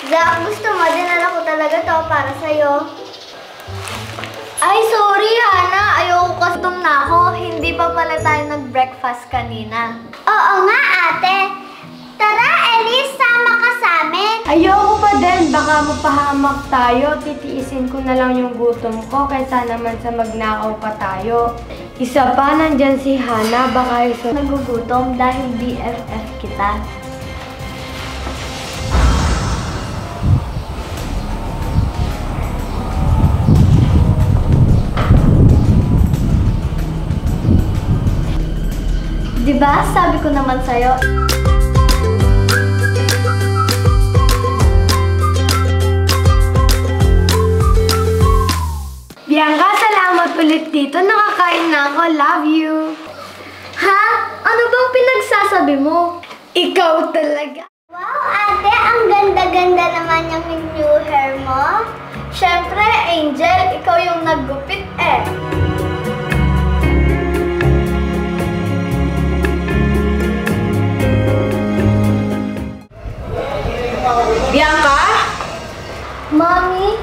Zach, gusto mo, dinala ko talaga to para sa'yo. Ay, sorry, Hana. Ayoko custom na ako. Hindi pa pala tayo nag-breakfast kanina. Oo nga, ate. Tara, Elise, sama ka sa amin. Ayoko pa din. Baka mapahamak tayo. Titiisin ko na lang yung gutom ko kaysa naman sa magnakaw pa tayo. Isa pa, nandyan si Hana. Baka iso Nagugutom dahil BFF kita. Diba? Sabi ko naman sa'yo. Bianca, salamat ulit dito. Nakakain na ako. Love you. Ha? Ano bang pinagsasabi mo? Ikaw talaga. Wow, ate, ang ganda-ganda naman yung new hair mo. Siyempre, Angel, ikaw yung naggupit eh. Bianca? Mommy?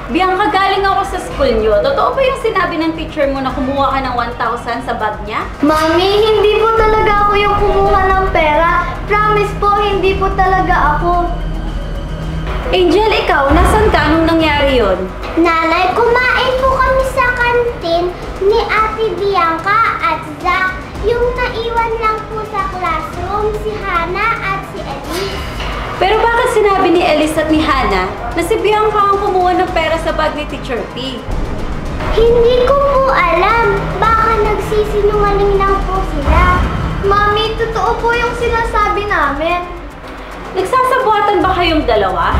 Bianca, galing ako sa school nyo. Totoo ba yung sinabi ng teacher mo na kumuha ka ng 1,000 sa bag niya? Mommy, hindi po talaga ako yung kumuha ng pera. Promise po, hindi po talaga ako. Angel, ikaw, nasan ka nung nangyari yon? Nanay, kumain po kami sa kantin ni Ate Bianca at Zach. Yung naiwan lang po sa classroom, si Hana at si Elise. Pero bakit sinabi ni Elise at ni Hana na si Bianca ang kumuha ng pera sa bag ni Teacher P? Hindi ko po alam. Baka nagsisinungaling lang po sila. Mami, totoo po yung sinasabi namin. Nagsasabuatan ba kayong dalawa?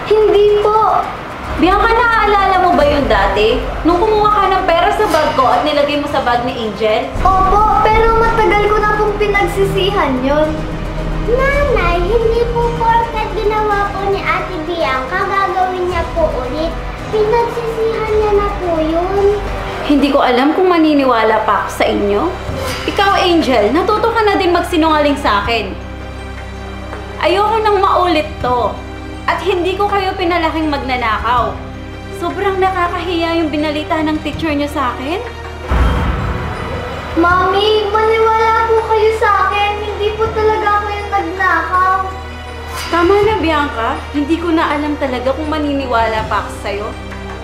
Hindi po. Bianca, naaalala mo ba yun dati? Nung kumuha ka ng pera sa bag ko at nilagay mo sa bag ni Angel? Opo, pero matagal ko na pong pinagsisihan yun. Nanay, hindi po porkat ginawa po ni Ate Bianca, gagawin niya po ulit. Pinagsisihan niya na po yun. Hindi ko alam kung maniniwala pa ako sa inyo. Ikaw, Angel, natuto ka na din magsinungaling sa akin. Ayoko nang maulit to. At hindi ko kayo pinalaking magnanakaw. Sobrang nakakahiya yung binalita ng teacher niyo sa akin. Mami, maniwala po kayo sa akin. Hindi po talaga ako yung nagnakaw. Tama na, Bianca. Hindi ko na alam talaga kung maniniwala pa ako sa'yo.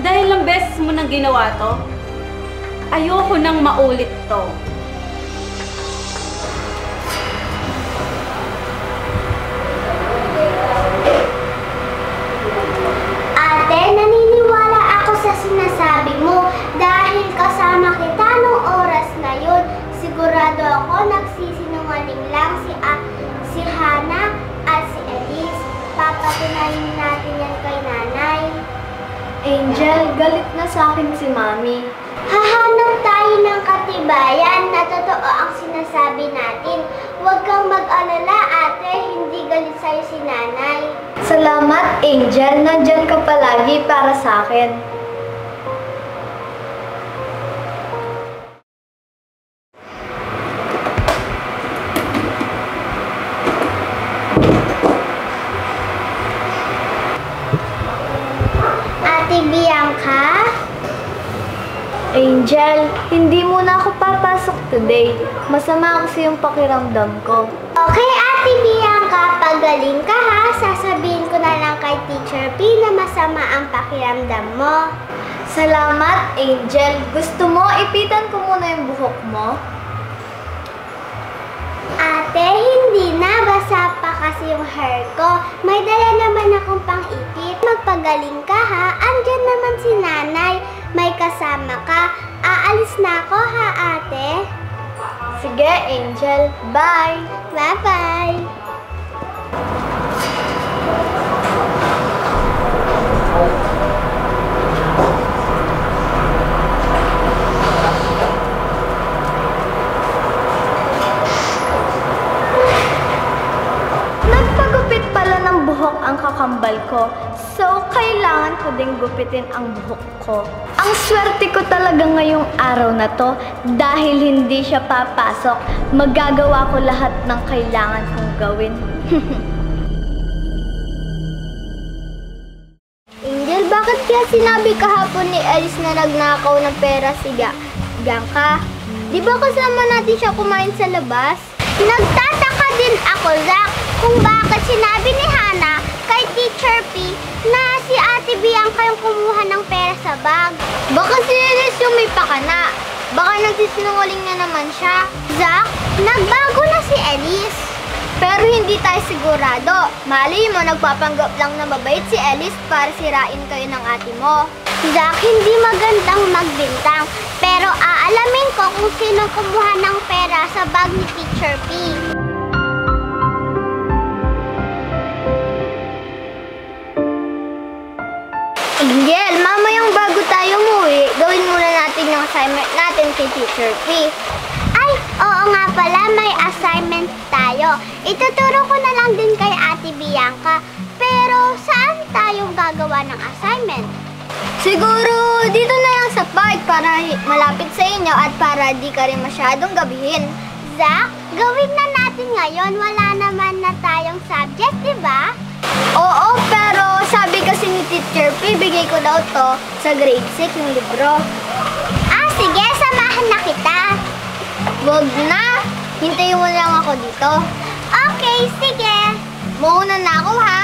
Dahil lang beses mo nang ginawa to, ayoko nang maulit to. Ate, naniniwala ako sa sinasabi mo dahil kasama kita nung oras na yun. Sigurado ako nagsisinungaling lang si Hana at si Elise. Papatunayin natin yan kay nanay. Angel, galit na sa akin si Mami. Hahanap tayo ng katibayan na totoo ang sinasabi natin. Huwag kang mag-alala, ate. Hindi galit sa'yo si nanay. Salamat, Angel. Nandyan ka palagi para sa akin. Ate Bianca? Angel, hindi muna ako papasok today. Masama kasi yung pakiramdam ko. Okay, Ate Bianca, pagaling ka ha. Sasabihin ko na lang kay Teacher P na masama ang pakiramdam mo. Salamat, Angel. Gusto mo, ipitan ko muna yung buhok mo? Ate, hindi na. Basa pa kasi yung hair ko. May dala naman akong pang-ipit. Magpagaling ka ha. Andyan naman si nanay. May kasama ka. Aalis na ako ha, ate. Sige, Angel. Bye. Bye-bye. Nagpagupit pala ng buhok ang kakambal ko. So, kailangan ko ding gupitin ang buhok ko. Ang swerte ko talaga ngayong araw na to dahil hindi siya papasok. Magagawa ko lahat ng kailangan kong gawin. pala sinabi kahapon ni Alice na nagnakaw ng pera si Bianca? Di ba kasama natin siya kumain sa labas? Nagtataka din ako, Zach, kung bakit sinabi ni Hana kay Teacher P na si Ate Bianca yung kumuha ng pera sa bag. Baka si Alice yung may pakana. Baka nagsisinungaling na naman siya. Zach, nagbago na si Alice. Pero hindi tayo sigurado. Mali mo, nagpapanggap lang na mabait si Alice para sirain kayo ng ate mo. Zach, hindi magandang magbintang. Pero aalamin ko kung sino kumuha ng pera sa bag ni Teacher P. Angel, mamayang bago tayo umuwi, gawin muna natin yung assignment natin kay Teacher P. Ay, oo nga pala, may assignment tayo. Ituturo ko na lang din kay Ate Bianca. Pero saan tayo gagawa ng assignment? Siguro dito na lang sa park para malapit sa inyo at para di ka rin masyadong gabihin. Zach, gawin na natin ngayon. Wala naman na tayong subject, di ba? Oo, pero sabi kasi ni Teacher P, bigay ko daw to sa grade 6 yung libro. Ah, sige, samahan na kita. Wag na. Hintayin mo lang ako dito. Okay, sige. Mauna na ako, ha?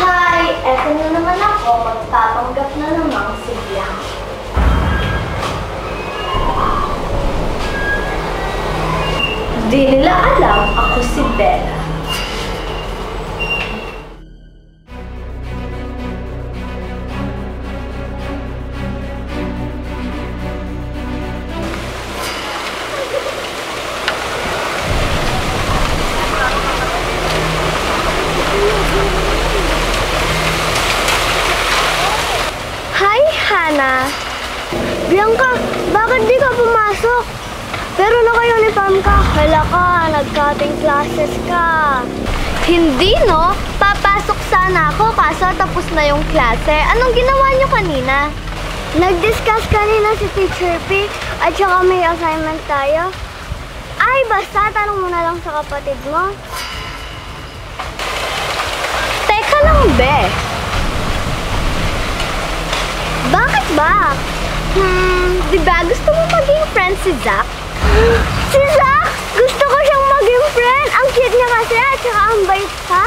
Hi! Eto na naman ako. Magpapanggap na naman si Bianca. Di nila alam ako si Bella. Hi, Hana. Bianca, bakit di ka pumasok? Pero naka-uniform ka. Hala ka, nag-cutting classes ka. Hindi, no? Papasok sana ako kaso tapos na yung klase. Anong ginawa niyo kanina? Nag-discuss kanina si Teacher P at saka may assignment tayo. Ay, basta tanong mo na lang sa kapatid mo. Teka lang, be. Bakit ba? Diba gusto mo maging friend si Zach? Si Zach? Gusto ko siyang maging friend. Ang cute niya kasi at saka ang bait pa.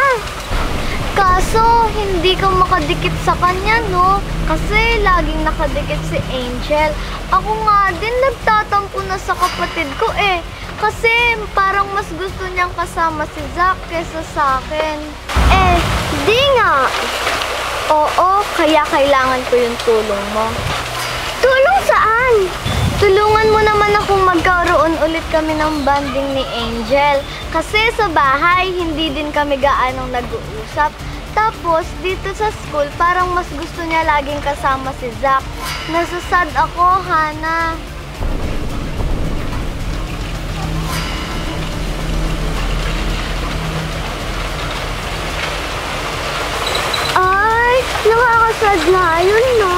Kaso, hindi ka makadikit sa kanya, no? Kasi laging nakadikit si Angel. Ako nga din, nagtatampo na sa kapatid ko eh. Kasi parang mas gusto niyang kasama si Zach kesa sa akin. Eh, di nga. Oo, kaya kailangan ko yung tulong mo. Tulong saan? Tulungan mo naman akong magkaroon ulit kami ng bonding ni Angel. Kasi sa bahay, hindi din kami gaanong nag-uusap. Tapos, dito sa school, parang mas gusto niya laging kasama si Zach. Nasasad ako, Hana. Ay, nakakasad na yun, no?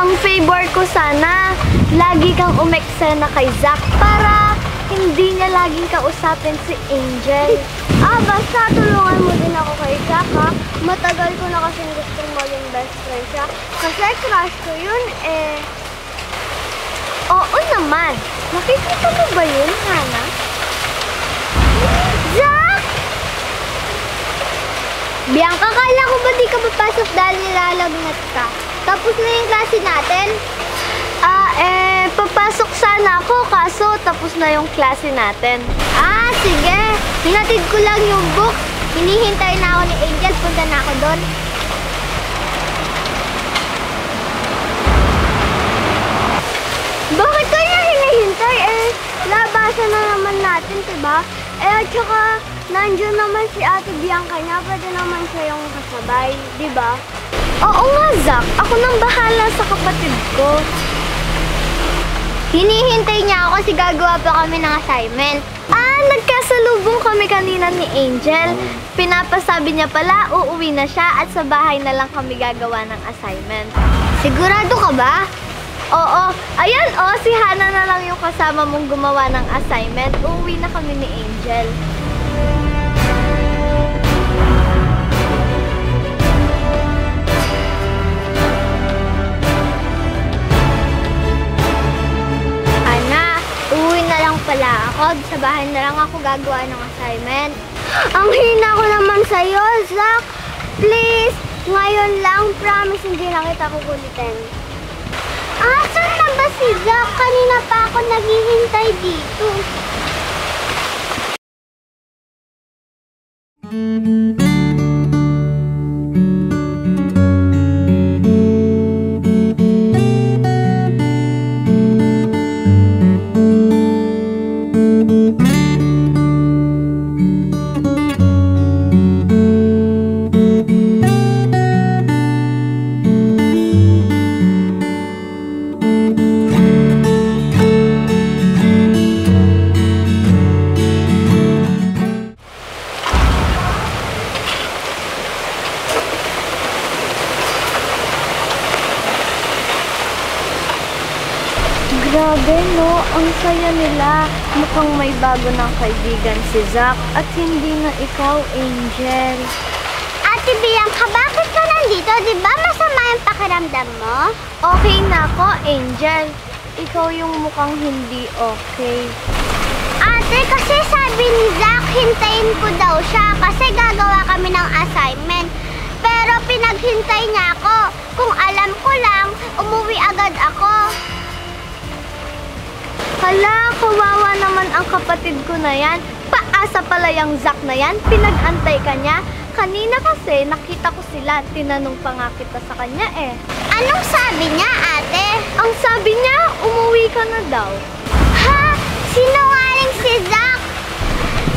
Ang favor ko sana, lagi kang umeksena kay Zach para hindi niya laging kausapin si Angel. Basta tulungan mo din ako kay Zach, ha? Matagal ko na kasing gustong maging best friend siya. Kasi crush ko yun, eh. Oo naman. Nakikita mo ba yun, Hana? Zach! Bianca, kala ko ba di ka papasok dahil nilalagnat ka? Tapos na yung klase natin? Papasok sana ako kaso tapos na yung klase natin. Sige. Hinatid ko lang yung book. Hinihintay na ako ni Angel. Punta na ako doon. Bakit kaya hinihintay? Labasan na naman natin, diba? At saka, nandiyan naman si Ate Bianca niya. Pwede naman siya yung kasabay, diba? Oo nga, Zach. Ako nang bahala sa kapatid ko. Hinihintay niya ako kasi gagawa pa kami ng assignment. Nagkasalubong kami kanina ni Angel. Pinapasabi niya pala, uuwi na siya at sa bahay na lang kami gagawa ng assignment. Sigurado ka ba? Oo, ayan si Hana na lang yung kasama mong gumawa ng assignment. Uuwi na kami ni Angel. Uwi na lang pala ako. Sa bahay na lang ako gagawa ng assignment. Ang hina ko naman sa'yo, Zach. Please, ngayon lang. Promise, hindi na kita kukulitin. Saan na ba si Zach? Kanina pa ako naghihintay dito. Grabe no, ang saya nila. Mukhang may bago ng kaibigan si Zach at hindi na ikaw, Angel. Ate Bianca, bakit ka nandito? Di ba masama yung pakiramdam mo? Okay na ako, Angel. Ikaw yung mukhang hindi okay. Ate, kasi sabi ni Zach, hintayin ko daw siya kasi gagawa kami ng assignment. Pero pinaghintay niya ako. Kung alam ko lang, umuwi agad ako. Hala, kawawa naman ang kapatid ko na yan. Paasa pala yung Zach na yan, pinag-antay ka niya. Kanina kasi nakita ko sila, tinanong pa nga kita sa kanya eh. Anong sabi niya, ate? Ang sabi niya, umuwi ka na daw. Ha? Sinungaling si Zach?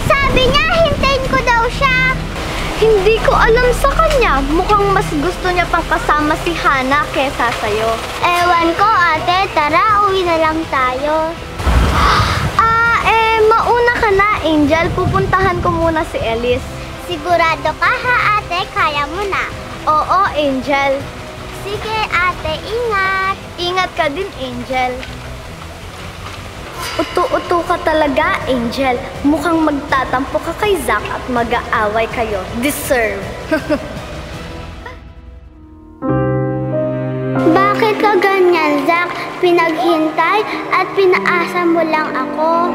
Sabi niya, hintayin ko daw siya. Hindi ko alam sa kanya. Mukhang mas gusto niya pang kasama si Hana kesa sa'yo. Ewan ko, ate. Tara, uwi na lang tayo. Mauna ka na, Angel. Pupuntahan ko muna si Ellis. Sigurado ka ha, ate? Kaya mo na. Oo, Angel. Sige, ate. Ingat. Ingat ka din, Angel. Uto-uto ka talaga, Angel. Mukhang magtatampo ka kay Zach at mag-aaway kayo. Deserve. Bakit ka ganyan, Zach? Pinaghintay at pinaasa mo lang ako.